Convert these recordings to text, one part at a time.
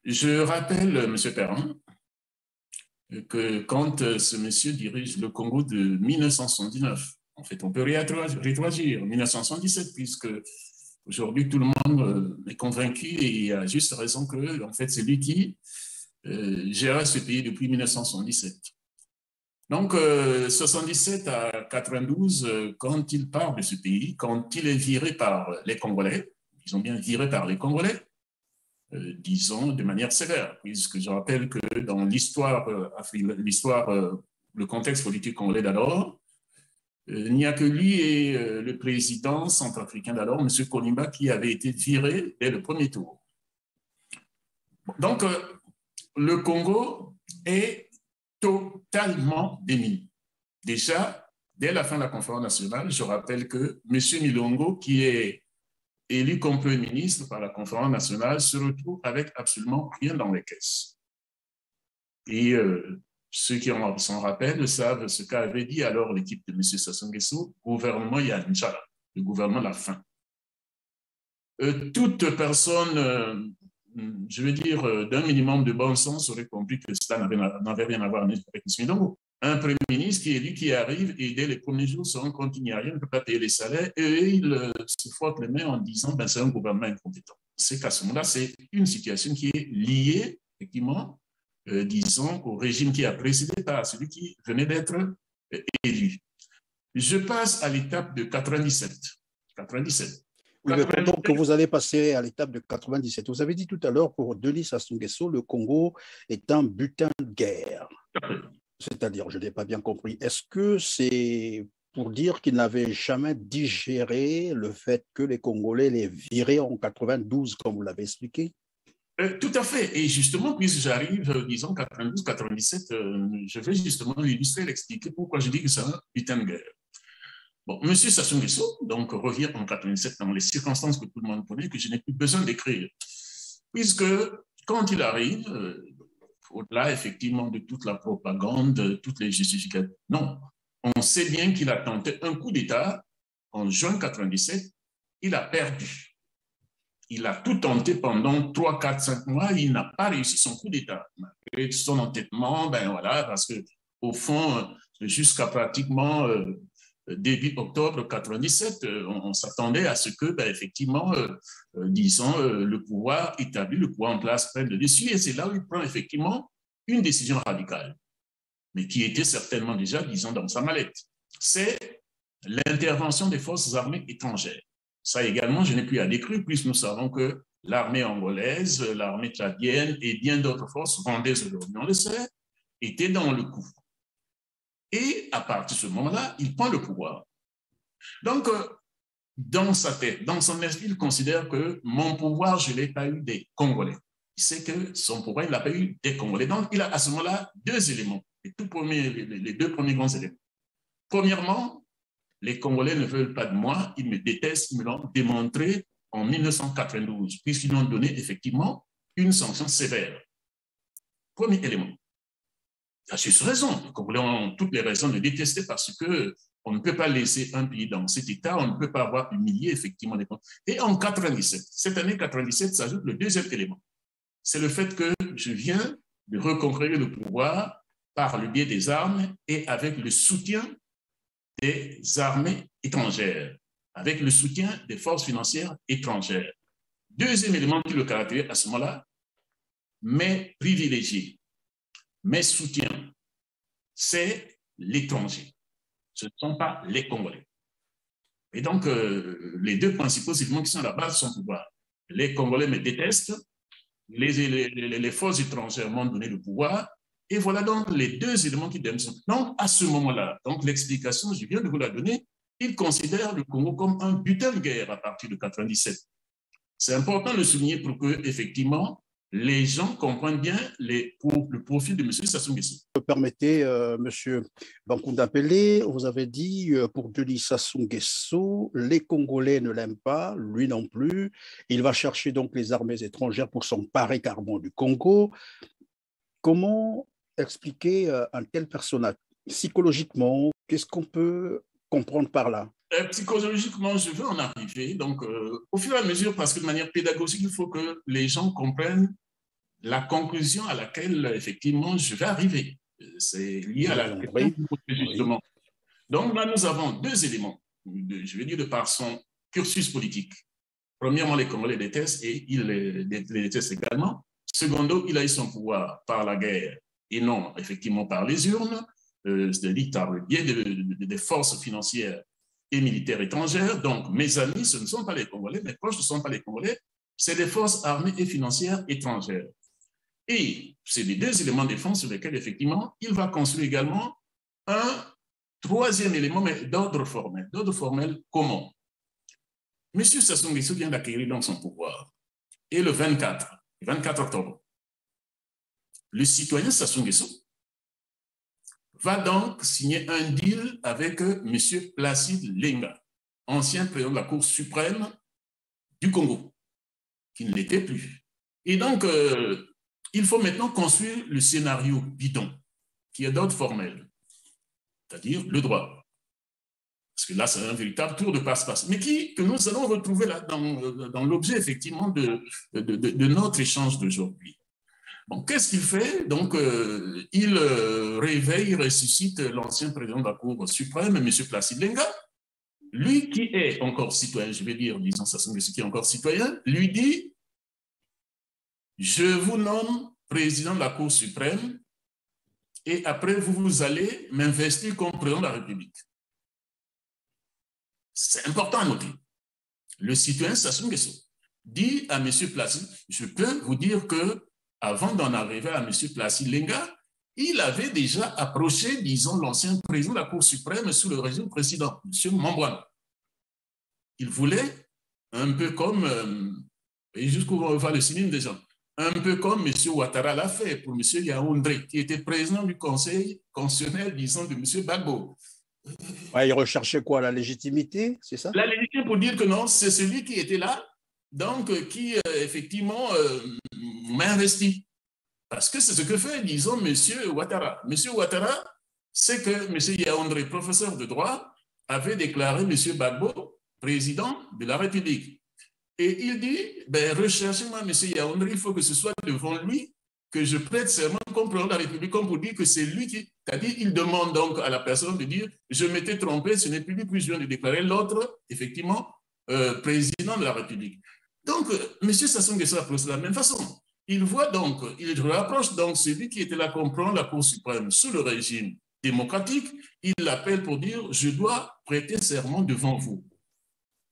Je rappelle, M. Perrin, que quand ce monsieur dirige le Congo de 1979, en fait, on peut rétroagir 1977, puisque aujourd'hui tout le monde est convaincu et a juste raison que, en fait, c'est lui qui gérait ce pays depuis 1977. Donc, 77 à 92, quand il part de ce pays, quand il est viré par les Congolais, ils ont bien viré par les Congolais, disons de manière sévère, puisque je rappelle que dans l'histoire, le contexte politique congolais d'alors, il n'y a que lui et le président centrafricain d'alors, M. Konimba, qui avait été viré dès le premier tour. Donc, le Congo est totalement démis. Déjà, dès la fin de la conférence nationale, je rappelle que M. Milongo, qui est élu comme Premier ministre par la conférence nationale, se retrouve avec absolument rien dans les caisses. Et ceux qui s'en rappellent savent ce qu'avait dit alors l'équipe de M. Sassou Nguesso, gouvernement Yanchala, le gouvernement de la faim. Toute personne, je veux dire, d'un minimum de bon sens aurait compris que cela n'avait rien à voir avec M. Milongo. Un Premier ministre qui est lui qui arrive et dès les premiers jours se rend compte qu'il n'y a rien, ne peut pas payer les salaires et il se frotte les mains en disant ben, c'est un gouvernement incompétent. C'est qu'à ce moment-là, c'est une situation qui est liée, effectivement, disons, au régime qui a précédé par celui qui venait d'être élu. Je passe à l'étape de 97. Oui, mais pendant que vous allez passer à l'étape de 97, vous avez dit tout à l'heure pour Denis Sassou Nguesso, le Congo est un butin de guerre. C'est-à-dire, je n'ai pas bien compris. Est-ce que c'est pour dire qu'il n'avait jamais digéré le fait que les Congolais les viraient en 92, comme vous l'avez expliqué? Tout à fait. Et justement, puisque j'arrive, disons, 92-97, je vais justement l'illustrer, l'expliquer pourquoi je dis que c'est un butin de guerre. Bon, M. Sassou Nguesso, donc, revient en 97 dans les circonstances que tout le monde connaît, que je n'ai plus besoin d'écrire. Puisque quand il arrive, au-delà, effectivement, de toute la propagande, de toutes les justifications, non, on sait bien qu'il a tenté un coup d'État en juin 97, il a perdu. Il a tout tenté pendant 3, 4, 5 mois, il n'a pas réussi son coup d'État. Malgré son entêtement, ben voilà, parce qu'au fond, jusqu'à pratiquement début octobre 97, on s'attendait à ce que, ben, effectivement, disons, le pouvoir établi, le pouvoir en place prenne le dessus, et c'est là où il prend effectivement une décision radicale, mais qui était certainement déjà, disons, dans sa mallette. C'est l'intervention des forces armées étrangères. Ça également, je n'ai plus à décrire, puisque nous savons que l'armée angolaise, l'armée tchadienne et bien d'autres forces rwandaises aujourd'hui, on le sait, étaient dans le coup. Et à partir de ce moment-là, il prend le pouvoir. Donc, dans sa tête, dans son esprit, il considère que mon pouvoir, je ne l'ai pas eu des Congolais. Il sait que son pouvoir, il ne l'a pas eu des Congolais. Donc, il a à ce moment-là deux éléments, les deux premiers grands éléments. Premièrement, les Congolais ne veulent pas de moi, ils me détestent, ils me l'ont démontré en 1992, puisqu'ils ont donné effectivement une sanction sévère. Premier élément. Il a juste raison. Les Congolais ont toutes les raisons de détester parce qu'on ne peut pas laisser un pays dans cet état, on ne peut pas avoir humilié effectivement les Congolais. Et en 97, cette année 97 s'ajoute le deuxième élément. C'est le fait que je viens de reconquérir le pouvoir par le biais des armes et avec le soutien des armées étrangères, avec le soutien des forces financières étrangères. Deuxième élément qui le caractérise à ce moment-là, mes privilégiés, mes soutiens, c'est l'étranger. Ce ne sont pas les Congolais. Et donc, les deux principaux éléments qui sont à la base de son pouvoir. Les Congolais me détestent, les forces étrangères m'ont donné le pouvoir, et voilà donc les deux éléments qui donnent son. Donc, à ce moment-là, donc l'explication, je viens de vous la donner, il considère le Congo comme un butin de guerre à partir de 97. C'est important de le souligner pour que, effectivement, les gens comprennent bien le profil de M. Sassou Nguesso. Permettez, M. Bankunda Pélé, vous avez dit pour Denis Sassou Nguesso, les Congolais ne l'aiment pas, lui non plus. Il va chercher donc les armées étrangères pour s'emparer carrément du Congo. Comment expliquer un tel personnage psychologiquement? Qu'est-ce qu'on peut comprendre par là? Psychologiquement, je veux en arriver. Donc, au fur et à mesure, parce que de manière pédagogique, il faut que les gens comprennent la conclusion à laquelle, effectivement, je vais arriver. C'est lié à la question du justement. Donc là, nous avons deux éléments, je vais dire de par son cursus politique. Premièrement, les Congolais détestent et il les déteste également. Secondo, il a eu son pouvoir par la guerre et non, effectivement, par les urnes, c'est-à-dire par le biais des forces financières et militaires étrangères. Donc, mes amis, ce ne sont pas les Congolais, mes proches ne sont pas les Congolais, c'est des forces armées et financières étrangères. Et c'est les deux éléments de défense sur lesquels, effectivement, il va construire également un troisième élément, mais d'ordre formel. D'ordre formel, comment? M. Sassou Nguesso vient d'acquérir donc son pouvoir. Et le 24 octobre, le citoyen Sassou Nguesso va donc signer un deal avec M. Placide Lenga, ancien président de la Cour suprême du Congo, qui ne l'était plus. Et donc, il faut maintenant construire le scénario bidon, qui est d'ordre formel, c'est-à-dire le droit. Parce que là, c'est un véritable tour de passe-passe, mais que nous allons retrouver là dans l'objet, effectivement, de notre échange d'aujourd'hui. Bon, qu'est-ce qu'il fait? Donc, il réveille, ressuscite l'ancien président de la Cour suprême, M. Placide Lenga, lui qui est encore citoyen, je vais dire, disons ça, ce qui est encore citoyen, lui dit: je vous nomme président de la Cour suprême et après, vous allez m'investir comme président de la République. C'est important à noter. Le citoyen Sassou Nguesso dit à M. Placide: je peux vous dire que avant d'en arriver à M. Placide Lenga, il avait déjà approché, disons, l'ancien président de la Cour suprême sous le régime précédent, M. Mambwana. Il voulait, un peu comme, et jusqu'où on va le signer des gens, un peu comme M. Ouattara l'a fait pour M. Yaoundé, qui était président du Conseil constitutionnel, disons, de M. Gbagbo. Ouais, il recherchait quoi? La légitimité, c'est ça? La légitimité pour dire que non, c'est celui qui était là, donc qui, effectivement, m'a investi. Parce que c'est ce que fait, disons, M. Ouattara. M. Ouattara, c'est que M. Yaoundé, professeur de droit, avait déclaré M. Gbagbo président de la République. Et il dit, ben, recherchez-moi M. Yaoundé, il faut que ce soit devant lui que je prête serment comme président de la République, comme pour dire que c'est lui qui... C'est-à-dire, il demande donc à la personne de dire, je m'étais trompé, ce n'est plus lui, puis je viens de déclarer l'autre, effectivement, président de la République. Donc, M. Sassou Nguesso approche de la même façon. Il voit donc, il rapproche donc celui qui était là comme président de la Cour suprême sous le régime démocratique, il l'appelle pour dire, je dois prêter serment devant vous.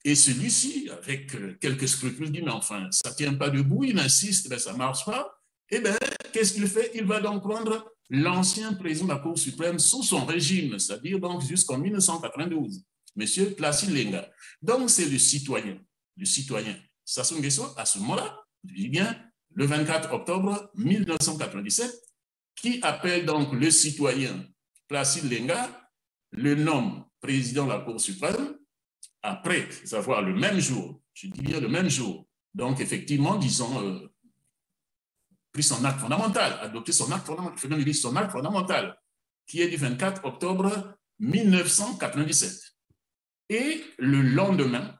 Et celui-ci, avec quelques scrupules, dit, mais enfin, ça ne tient pas debout, il insiste, mais ça ne marche pas. Eh bien, qu'est-ce qu'il fait? Il va donc prendre l'ancien président de la Cour suprême sous son régime, c'est-à-dire donc jusqu'en 1992, M. Placide Lenga. Donc, c'est le citoyen Sassou Nguesso, à ce moment-là, je dis bien, le 24 octobre 1997, qui appelle donc le citoyen Placide Lenga, le nomme président de la Cour suprême, après avoir le même jour, je dis bien le même jour, donc effectivement, disons, pris son acte fondamental, adopté son acte fondamental, qui est du 24 octobre 1997. Et le lendemain,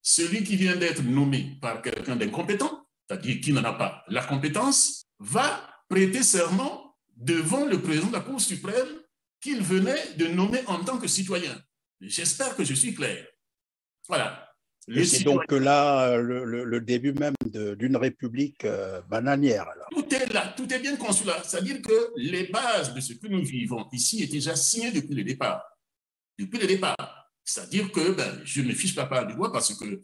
celui qui vient d'être nommé par quelqu'un d'incompétent, c'est-à-dire qui n'en a pas la compétence, va prêter serment devant le président de la Cour suprême qu'il venait de nommer en tant que citoyen. J'espère que je suis clair. Voilà. C'est donc là le début même d'une république bananière. Alors. Tout est là, tout est bien conçu là. C'est-à-dire que les bases de ce que nous vivons ici étaient déjà signées depuis le départ. Depuis le départ. C'est-à-dire que ben, je ne me fiche pas du doigt parce que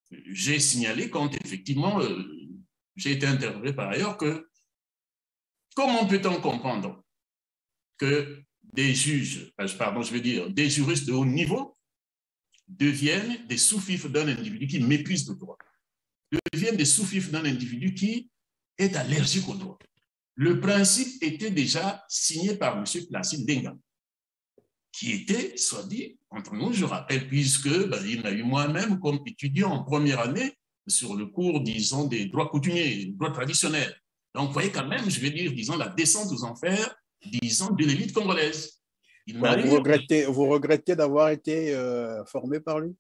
j'ai signalé quand effectivement j'ai été interrogé par ailleurs que comment peut-on comprendre que des juges, pardon, je veux dire, des juristes de haut niveau deviennent des sous-fifres d'un individu qui méprise le droit, deviennent des sous-fifres d'un individu qui est allergique au droit. Le principe était déjà signé par M. Placide Lenga, qui était, soit dit, entre nous, je rappelle, puisque ben, il m'a eu moi-même comme étudiant en première année sur le cours, disons, des droits coutumiers, des droits traditionnels. Donc, vous voyez quand même, je vais dire, disons, la descente aux enfers, disons, de l'élite congolaise. Vous regrettez d'avoir été formé par lui?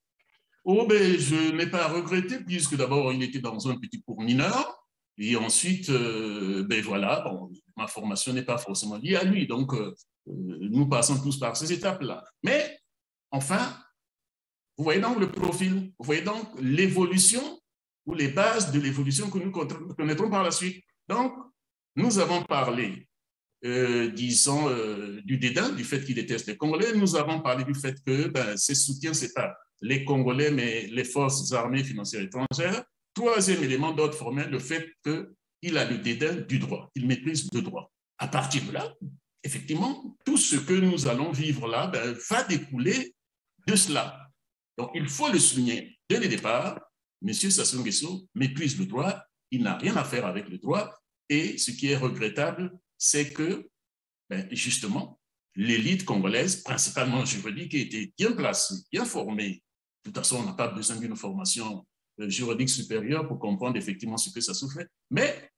Oh, ben, je n'ai pas regretté, puisque d'abord, il était dans un petit cours mineur. Et ensuite, ben voilà, bon, ma formation n'est pas forcément liée à lui. Donc, nous passons tous par ces étapes-là. Mais, enfin, vous voyez donc le profil, vous voyez donc l'évolution ou les bases de l'évolution que nous connaîtrons par la suite. Donc, nous avons parlé, disons, du dédain, du fait qu'il déteste les Congolais. Nous avons parlé du fait que ben, ses soutiens, ce n'est pas les Congolais, mais les forces armées financières étrangères. Troisième élément d'ordre formel, le fait qu'il a le dédain du droit, il méprise le droit. À partir de là, effectivement, tout ce que nous allons vivre là ben, va découler de cela. Donc, il faut le souligner dès le départ, M. Sassou Nguesso méprise le droit, il n'a rien à faire avec le droit, et ce qui est regrettable, c'est que, ben, justement, l'élite congolaise, principalement juridique, était bien placée, bien formée. De toute façon, on n'a pas besoin d'une formation juridique supérieure pour comprendre effectivement ce que Sassou fait, mais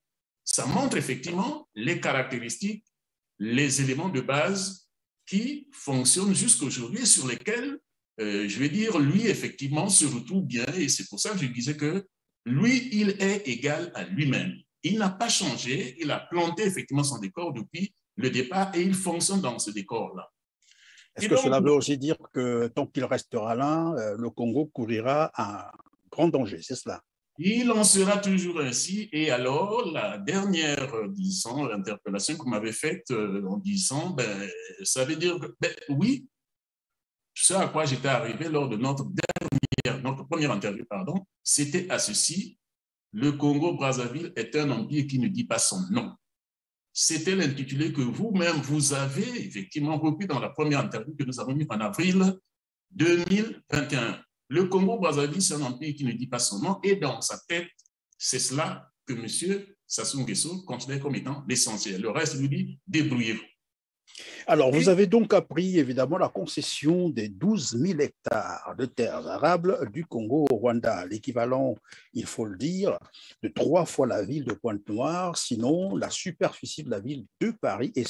ça montre effectivement les caractéristiques, les éléments de base qui fonctionnent jusqu'à aujourd'hui et sur lesquels je vais dire, lui, effectivement, se retrouve bien, et c'est pour ça que je disais que lui, il est égal à lui-même. Il n'a pas changé, il a planté effectivement son décor depuis le départ et il fonctionne dans ce décor-là. Est-ce que cela veut aussi dire que tant qu'il restera là, le Congo courira un grand danger, c'est cela? Il en sera toujours ainsi. Et alors, la dernière, disons, interpellation que vous m'avez faite en disant, ben, ça veut dire que, ben, oui, ce à quoi j'étais arrivé lors de notre première interview, pardon, c'était à ceci: le Congo-Brazzaville est un empire qui ne dit pas son nom. C'était l'intitulé que vous-même, vous avez effectivement repris dans la première interview que nous avons eue en avril 2021. Le Congo-Brazzaville, c'est un empire qui ne dit pas son nom, et dans sa tête, c'est cela que M. Sassou Nguesso considère comme étant l'essentiel. Le reste lui dit, débrouillez-vous. Alors, vous avez donc appris évidemment la concession des 12 000 hectares de terres arables du Congo au Rwanda, l'équivalent, il faut le dire, de 3 fois la ville de Pointe-Noire, sinon la superficie de la ville de Paris est